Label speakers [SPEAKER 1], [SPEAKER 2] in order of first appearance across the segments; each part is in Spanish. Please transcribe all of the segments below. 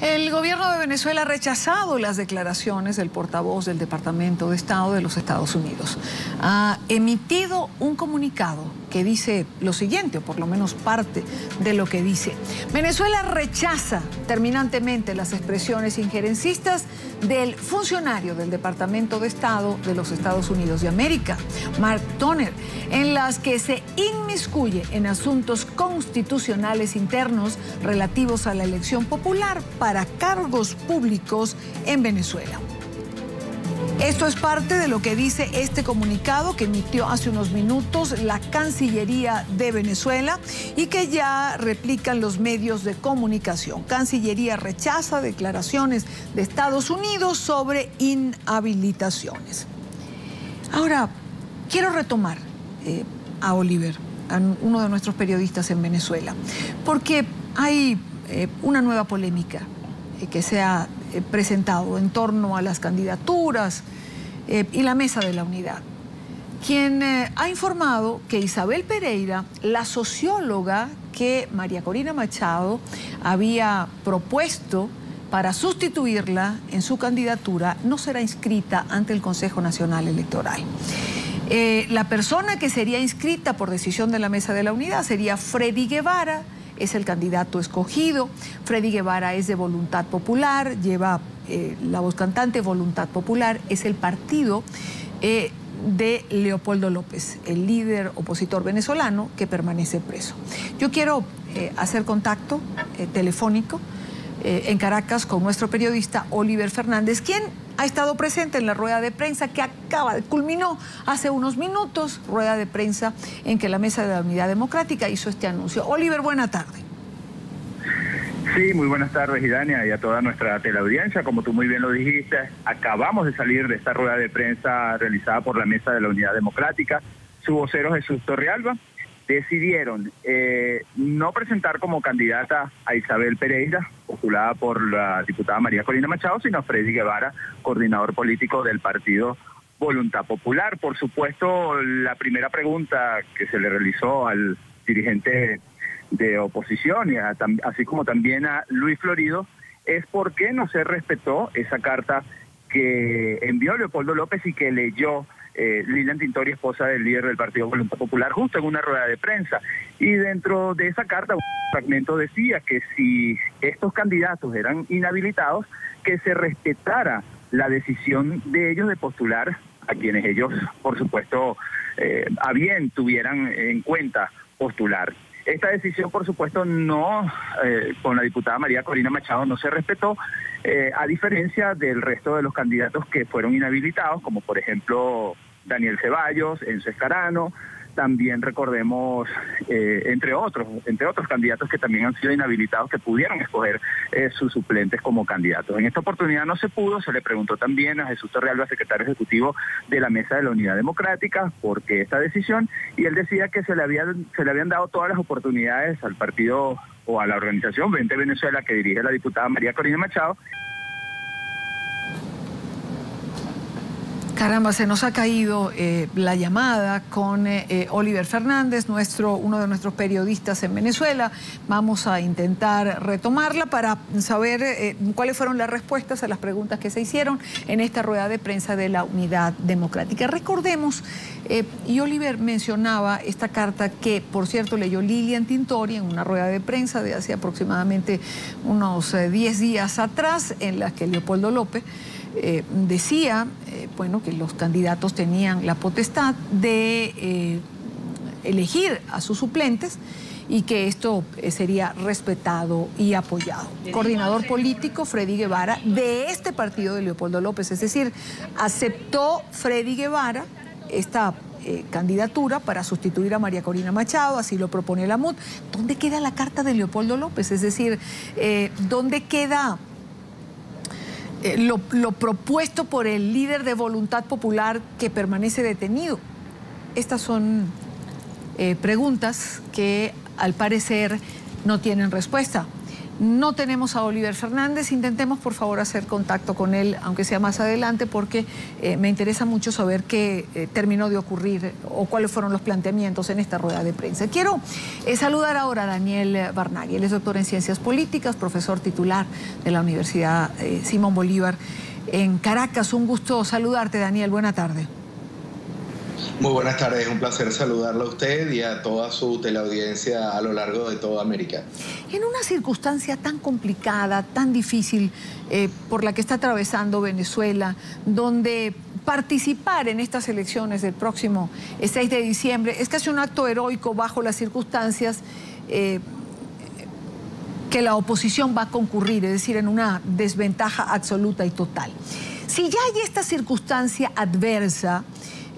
[SPEAKER 1] El gobierno de Venezuela ha rechazado las declaraciones del portavoz del Departamento de Estado de los Estados Unidos. Ha emitido un comunicado que dice lo siguiente, o por lo menos parte de lo que dice. Venezuela rechaza terminantemente las expresiones injerencistas del funcionario del Departamento de Estado de los Estados Unidos de América, Mark Toner, en las que se inmiscuye en asuntos constitucionales internos relativos a la elección popular para cargos públicos en Venezuela. Esto es parte de lo que dice este comunicado que emitió hace unos minutos la Cancillería de Venezuela y que ya replican los medios de comunicación. Cancillería rechaza declaraciones de Estados Unidos sobre inhabilitaciones. Ahora, quiero retomar a Oliver, a uno de nuestros periodistas en Venezuela, porque hay una nueva polémica que se ha presentado en torno a las candidaturas y la Mesa de la Unidad, quien ha informado que Isabel Pereira, la socióloga que María Corina Machado había propuesto para sustituirla en su candidatura, no será inscrita ante el Consejo Nacional Electoral. La persona que sería inscrita por decisión de la Mesa de la Unidad sería Freddy Guevara. Es el candidato escogido. Freddy Guevara es de Voluntad Popular, lleva la voz cantante Voluntad Popular, es el partido de Leopoldo López, el líder opositor venezolano que permanece preso. Yo quiero hacer contacto telefónico en Caracas con nuestro periodista Oliver Fernández, quien ha estado presente en la rueda de prensa que culminó hace unos minutos, rueda de prensa en que la Mesa de la Unidad Democrática hizo este anuncio. Oliver, buena tarde.
[SPEAKER 2] Sí, muy buenas tardes, Idania, y a toda nuestra teleaudiencia. Como tú muy bien lo dijiste, acabamos de salir de esta rueda de prensa realizada por la Mesa de la Unidad Democrática. Su vocero Jesús Torrealba decidieron no presentar como candidata a Isabel Pereira, postulada por la diputada María Corina Machado, sino a Freddy Guevara, coordinador político del partido Voluntad Popular. Por supuesto, la primera pregunta que se le realizó al dirigente de oposición, y así como también a Luis Florido, es por qué no se respetó esa carta que envió Leopoldo López y que leyó Lilian Tintori, esposa del líder del Partido Voluntad Popular, justo en una rueda de prensa. Y dentro de esa carta, un fragmento decía que si estos candidatos eran inhabilitados, que se respetara la decisión de ellos de postular a quienes ellos, por supuesto, a bien tuvieran en cuenta postular. Esta decisión, por supuesto, no, con la diputada María Corina Machado no se respetó, a diferencia del resto de los candidatos que fueron inhabilitados, como por ejemplo Daniel Ceballos, Enzo Escarano, también recordemos, entre otros candidatos que también han sido inhabilitados, que pudieron escoger sus suplentes como candidatos. En esta oportunidad no se pudo. Se le preguntó también a Jesús Torrealba, secretario ejecutivo de la Mesa de la Unidad Democrática, por qué esta decisión, y él decía que se le habían dado todas las oportunidades al partido o a la organización Vente Venezuela, que dirige la diputada María Corina Machado.
[SPEAKER 1] Caramba, se nos ha caído la llamada con Oliver Fernández, uno de nuestros periodistas en Venezuela. Vamos a intentar retomarla para saber cuáles fueron las respuestas a las preguntas que se hicieron en esta rueda de prensa de la Unidad Democrática. Recordemos, y Oliver mencionaba esta carta que, por cierto, leyó Lilian Tintori en una rueda de prensa de hace aproximadamente unos 10 días atrás, en la que Leopoldo López decía bueno, que los candidatos tenían la potestad de elegir a sus suplentes y que esto sería respetado y apoyado. Coordinador político Freddy Guevara de este partido de Leopoldo López, es decir, aceptó Freddy Guevara esta candidatura para sustituir a María Corina Machado, así lo propone la MUD. ¿Dónde queda la carta de Leopoldo López? Es decir, ¿dónde queda lo propuesto por el líder de Voluntad Popular que permanece detenido? Estas son preguntas que al parecer no tienen respuesta. No tenemos a Oliver Fernández. Intentemos, por favor, hacer contacto con él, aunque sea más adelante, porque me interesa mucho saber qué terminó de ocurrir o cuáles fueron los planteamientos en esta rueda de prensa. Quiero saludar ahora a Daniel Barnaghi. Él es doctor en Ciencias Políticas, profesor titular de la Universidad Simón Bolívar en Caracas. Un gusto saludarte, Daniel. Buena tarde.
[SPEAKER 3] Muy buenas tardes, es un placer saludarlo a usted y a toda su teleaudiencia a lo largo de toda América.
[SPEAKER 1] En una circunstancia tan complicada, tan difícil por la que está atravesando Venezuela, donde participar en estas elecciones del próximo 6 de diciembre es casi un acto heroico bajo las circunstancias que la oposición va a concurrir, es decir, en una desventaja absoluta y total. Si ya hay esta circunstancia adversa,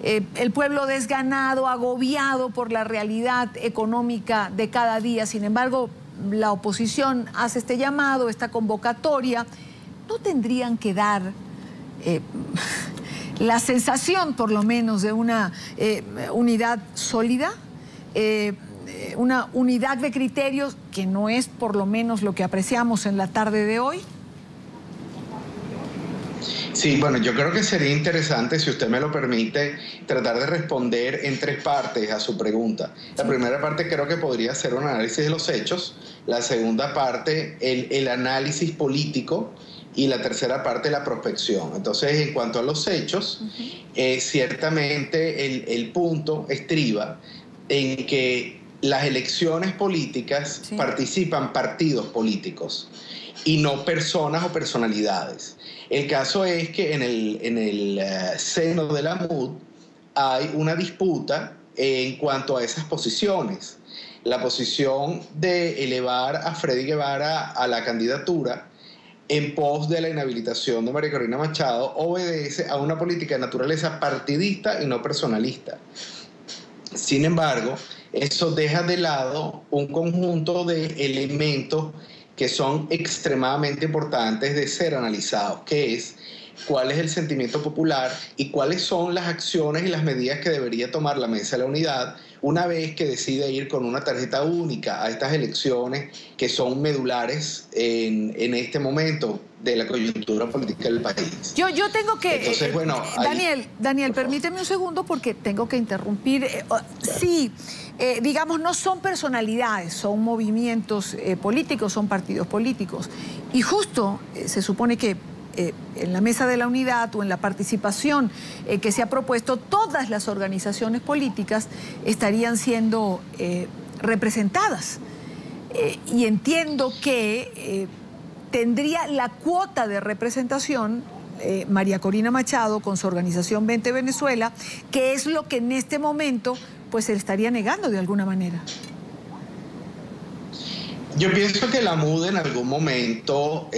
[SPEAKER 1] el pueblo desganado, agobiado por la realidad económica de cada día. Sin embargo, la oposición hace este llamado, esta convocatoria. ¿No tendrían que dar la sensación, por lo menos, de una unidad sólida? Una unidad de criterios que no es, por lo menos, lo que apreciamos en la tarde de hoy.
[SPEAKER 3] Sí, bueno, yo creo que sería interesante, si usted me lo permite, tratar de responder en 3 partes a su pregunta. La primera parte creo que podría ser un análisis de los hechos, la segunda parte el análisis político y la tercera parte la prospección. Entonces, en cuanto a los hechos, ciertamente el punto estriba en que las elecciones políticas participan partidos políticos y no personas o personalidades. El caso es que en el seno de la MUD hay una disputa en cuanto a esas posiciones. La posición de elevar a Freddy Guevara a la candidatura en pos de la inhabilitación de María Corina Machado obedece a una política de naturaleza partidista y no personalista. Sin embargo, eso deja de lado un conjunto de elementos que son extremadamente importantes de ser analizados, que es cuál es el sentimiento popular y cuáles son las acciones y las medidas que debería tomar la Mesa de la Unidad una vez que decide ir con una tarjeta única a estas elecciones que son medulares en este momento de la coyuntura política del país.
[SPEAKER 1] Yo tengo que...
[SPEAKER 3] Entonces, bueno,
[SPEAKER 1] Daniel, permíteme un segundo porque tengo que interrumpir. Sí, digamos, no son personalidades, son movimientos políticos, son partidos políticos. Y justo se supone que en la Mesa de la Unidad o en la participación que se ha propuesto, todas las organizaciones políticas estarían siendo representadas. Y entiendo que tendría la cuota de representación María Corina Machado con su organización 20 Venezuela, que es lo que en este momento pues se le estaría negando de alguna manera.
[SPEAKER 3] Yo pienso que la MUD en algún momento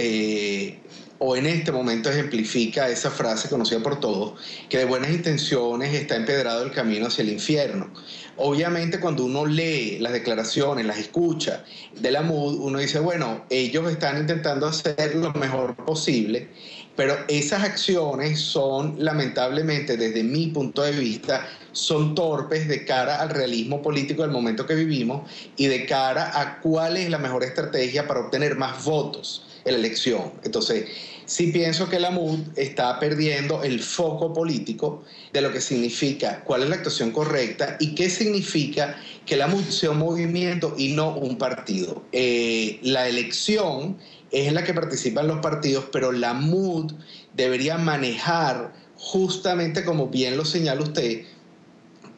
[SPEAKER 3] o en este momento ejemplifica esa frase conocida por todos, que de buenas intenciones está empedrado el camino hacia el infierno. Obviamente cuando uno lee las declaraciones, las escucha de la MUD, uno dice, bueno, ellos están intentando hacer lo mejor posible, pero esas acciones son, lamentablemente, desde mi punto de vista, son torpes de cara al realismo político del momento que vivimos y de cara a cuál es la mejor estrategia para obtener más votos en la elección. Entonces, sí pienso que la MUD está perdiendo el foco político de lo que significa cuál es la actuación correcta y qué significa que la MUD sea un movimiento y no un partido. La elección es en la que participan los partidos, pero la MUD debería manejar, justamente como bien lo señala usted,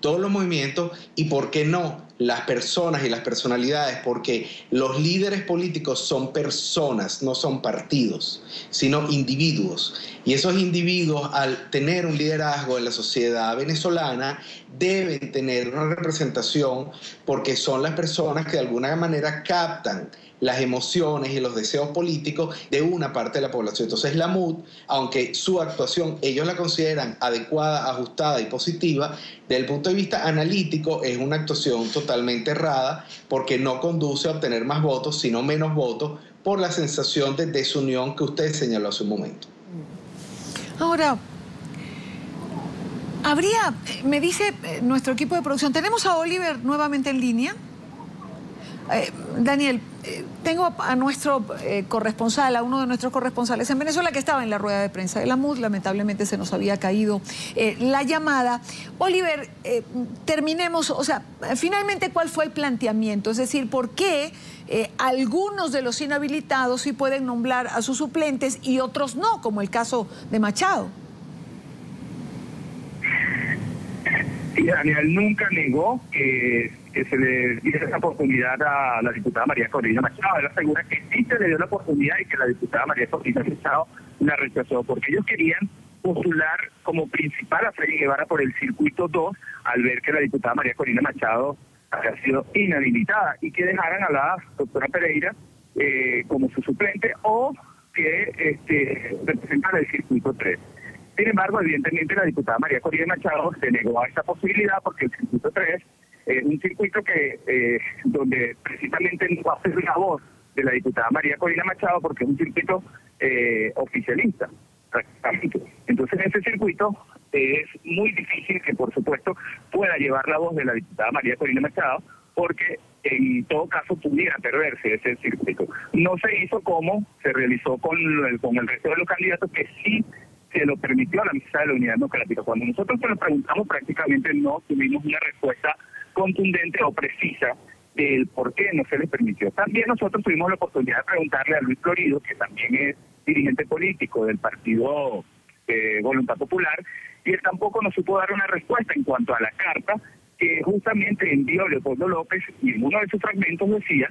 [SPEAKER 3] todos los movimientos y, ¿por qué no?, las personas y las personalidades, porque los líderes políticos son personas, no son partidos, sino individuos. Y esos individuos, al tener un liderazgo en la sociedad venezolana, deben tener una representación porque son las personas que de alguna manera captan las emociones y los deseos políticos de una parte de la población. Entonces la MUD, aunque su actuación ellos la consideran adecuada, ajustada y positiva, desde el punto de vista analítico es una actuación totalmente errada porque no conduce a obtener más votos, sino menos votos por la sensación de desunión que usted señaló hace un momento.
[SPEAKER 1] Ahora, me dice nuestro equipo de producción, ¿tenemos a Oliver nuevamente en línea? Daniel, tengo a nuestro corresponsal, a uno de nuestros corresponsales en Venezuela que estaba en la rueda de prensa de la MUD, lamentablemente se nos había caído la llamada. Oliver, terminemos, o sea, finalmente, ¿cuál fue el planteamiento? Es decir, ¿por qué algunos de los inhabilitados sí pueden nombrar a sus suplentes y otros no, como el caso de Machado?
[SPEAKER 2] Sí, Daniel nunca negó que se le diera esa oportunidad a la diputada María Corina Machado. Él asegura que sí se le dio la oportunidad y que la diputada María Corina Machado la rechazó, porque ellos querían postular como principal a Freddy Guevara por el circuito 2, al ver que la diputada María Corina Machado había sido inhabilitada, y que dejaran a la doctora Pereira como su suplente, o que representara el circuito 3. Sin embargo, evidentemente la diputada María Corina Machado se negó a esa posibilidad, porque el circuito 3 es un circuito que donde precisamente no va a ser la voz de la diputada María Corina Machado, porque es un circuito oficialista, prácticamente. Entonces, en ese circuito es muy difícil que, por supuesto, pueda llevar la voz de la diputada María Corina Machado, porque en todo caso pudiera perderse ese circuito. No se hizo como se realizó con el resto de los candidatos, que sí se lo permitió a la mesa de la Unidad Democrática. Cuando nosotros se lo preguntamos, prácticamente no tuvimos una respuesta contundente o precisa del por qué no se les permitió. También nosotros tuvimos la oportunidad de preguntarle a Luis Florido, que también es dirigente político del partido Voluntad Popular, y él tampoco nos supo dar una respuesta en cuanto a la carta que justamente envió Leopoldo López, y en uno de sus fragmentos decía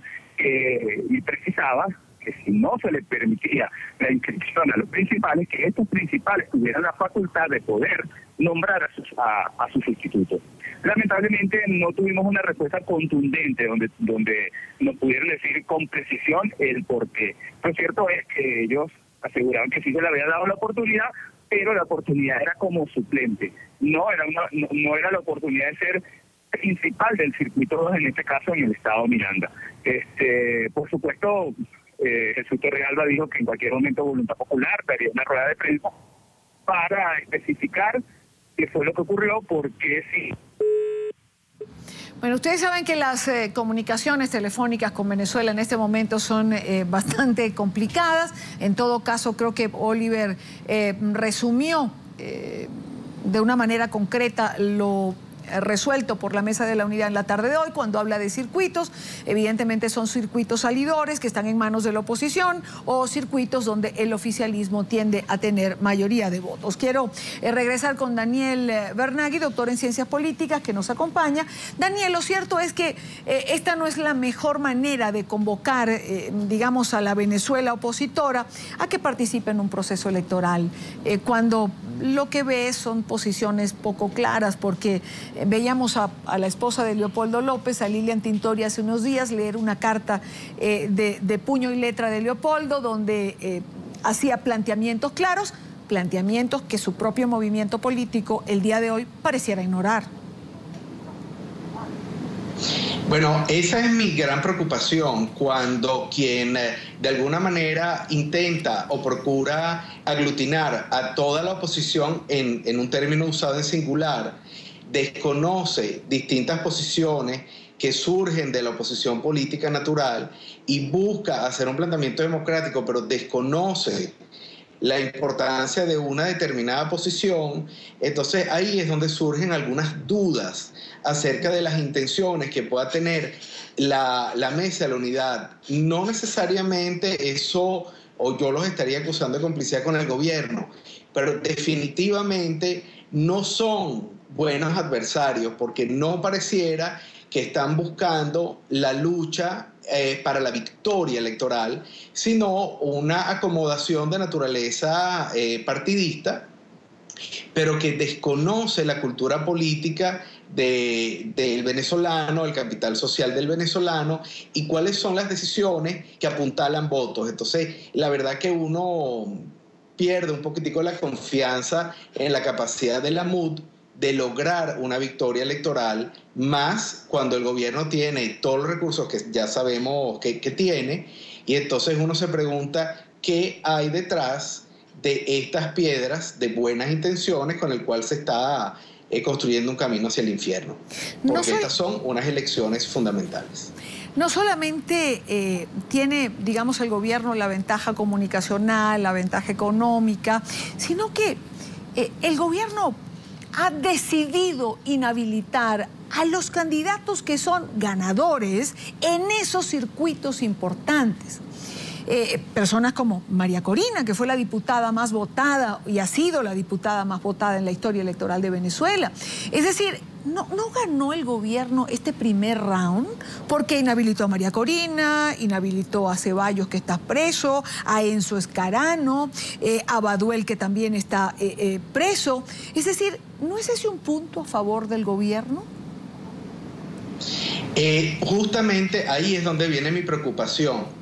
[SPEAKER 2] y precisaba que si no se les permitía la inscripción a los principales, que estos principales tuvieran la facultad de poder nombrar a sus sustitutos. Lamentablemente no tuvimos una respuesta contundente donde nos pudieron decir con precisión el porqué. Lo cierto es que ellos aseguraban que sí se le había dado la oportunidad, pero la oportunidad era como suplente. No era la oportunidad de ser principal del circuito 2, en este caso en el estado Miranda. Por supuesto, Jesús Torrealba dijo que en cualquier momento Voluntad Popular daría una rueda de prensa para especificar qué fue lo que ocurrió, porque sí.
[SPEAKER 1] Bueno, ustedes saben que las comunicaciones telefónicas con Venezuela en este momento son bastante complicadas. En todo caso, creo que Oliver resumió de una manera concreta lo resuelto por la Mesa de la Unidad en la tarde de hoy, cuando habla de circuitos. Evidentemente son circuitos salidores que están en manos de la oposición, o circuitos donde el oficialismo tiende a tener mayoría de votos. Quiero regresar con Daniel Bernagui, doctor en Ciencias Políticas, que nos acompaña. Daniel, lo cierto es que esta no es la mejor manera de convocar, digamos, a la Venezuela opositora a que participe en un proceso electoral, cuando lo que ve son posiciones poco claras, porque veíamos a la esposa de Leopoldo López, a Lilian Tintori, hace unos días leer una carta de puño y letra de Leopoldo, donde hacía planteamientos claros, planteamientos que su propio movimiento político el día de hoy pareciera ignorar.
[SPEAKER 3] Bueno, esa es mi gran preocupación, cuando quien de alguna manera intenta o procura aglutinar a toda la oposición en un término usado en singular, desconoce distintas posiciones que surgen de la oposición política natural y busca hacer un planteamiento democrático, pero desconoce la importancia de una determinada posición. Entonces ahí es donde surgen algunas dudas acerca de las intenciones que pueda tener la Mesa de la Unidad. No necesariamente eso, o yo los estaría acusando de complicidad con el gobierno, pero definitivamente no son buenos adversarios, porque no pareciera que están buscando la lucha para la victoria electoral, sino una acomodación de naturaleza partidista, pero que desconoce la cultura política del venezolano, el capital social del venezolano, y cuáles son las decisiones que apuntalan votos. Entonces, la verdad que uno pierde un poquitico la confianza en la capacidad de la MUD de lograr una victoria electoral, más cuando el gobierno tiene todos los recursos que ya sabemos que tiene, y entonces uno se pregunta qué hay detrás de estas piedras de buenas intenciones con el cual se está construyendo un camino hacia el infierno. Porque estas son unas elecciones fundamentales.
[SPEAKER 1] No solamente tiene, digamos, el gobierno la ventaja comunicacional, la ventaja económica, sino que el gobierno ha decidido inhabilitar a los candidatos que son ganadores en esos circuitos importantes. Personas como María Corina, que fue la diputada más votada y ha sido la diputada más votada en la historia electoral de Venezuela. Es decir, no ganó el gobierno este primer round porque inhabilitó a María Corina, inhabilitó a Ceballos, que está preso, a Enzo Escarano, a Baduel, que también está preso. Es decir, ¿no es ese un punto a favor del gobierno?
[SPEAKER 3] Justamente ahí es donde viene mi preocupación.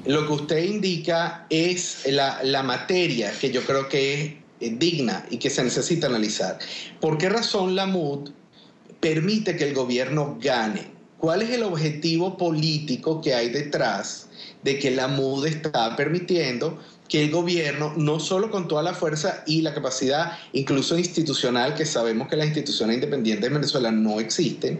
[SPEAKER 3] Lo que usted indica es la materia que yo creo que es digna y que se necesita analizar. ¿Por qué razón la MUD permite que el gobierno gane? ¿Cuál es el objetivo político que hay detrás de que la MUD está permitiendo que el gobierno, no solo con toda la fuerza y la capacidad incluso institucional, que sabemos que las instituciones independientes en Venezuela no existen,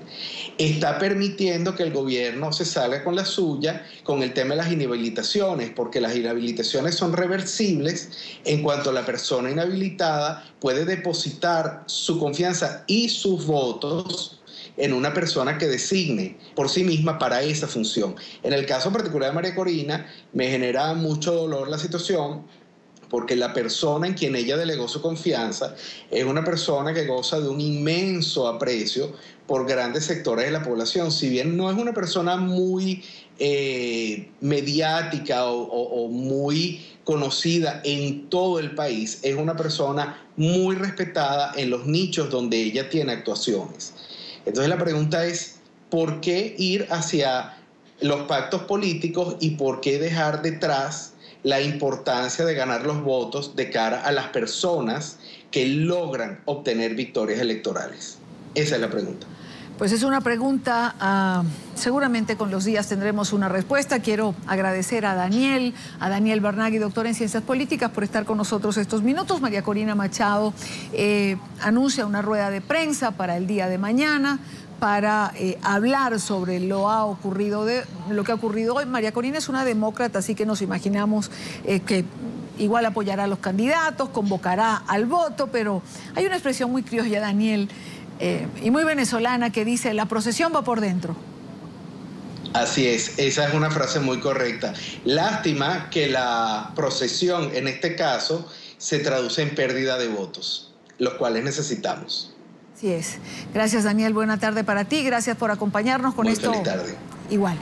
[SPEAKER 3] está permitiendo que el gobierno se salga con la suya con el tema de las inhabilitaciones? Porque las inhabilitaciones son reversibles en cuanto la persona inhabilitada puede depositar su confianza y sus votos en una persona que designe por sí misma para esa función. En el caso particular de María Corina, me genera mucho dolor la situación porque la persona en quien ella delegó su confianza es una persona que goza de un inmenso aprecio por grandes sectores de la población. Si bien no es una persona muy mediática o muy conocida en todo el país, es una persona muy respetada en los nichos donde ella tiene actuaciones. Entonces la pregunta es, ¿por qué ir hacia los pactos políticos y por qué dejar detrás la importancia de ganar los votos de cara a las personas que logran obtener victorias electorales? Esa es la pregunta.
[SPEAKER 1] Pues es una pregunta, seguramente con los días tendremos una respuesta. Quiero agradecer a Daniel Barnaghi, doctor en Ciencias Políticas, por estar con nosotros estos minutos. María Corina Machado anuncia una rueda de prensa para el día de mañana para hablar sobre lo que ha ocurrido hoy. María Corina es una demócrata, así que nos imaginamos que igual apoyará a los candidatos, convocará al voto, pero hay una expresión muy criolla, Daniel, y muy venezolana, que dice: la procesión va por dentro.
[SPEAKER 3] Así es, esa es una frase muy correcta. Lástima que la procesión en este caso se traduce en pérdida de votos, los cuales necesitamos.
[SPEAKER 1] Así es. Gracias, Daniel. Buena tarde para ti. Gracias por acompañarnos con esto.
[SPEAKER 3] Feliz tarde.
[SPEAKER 1] Igual.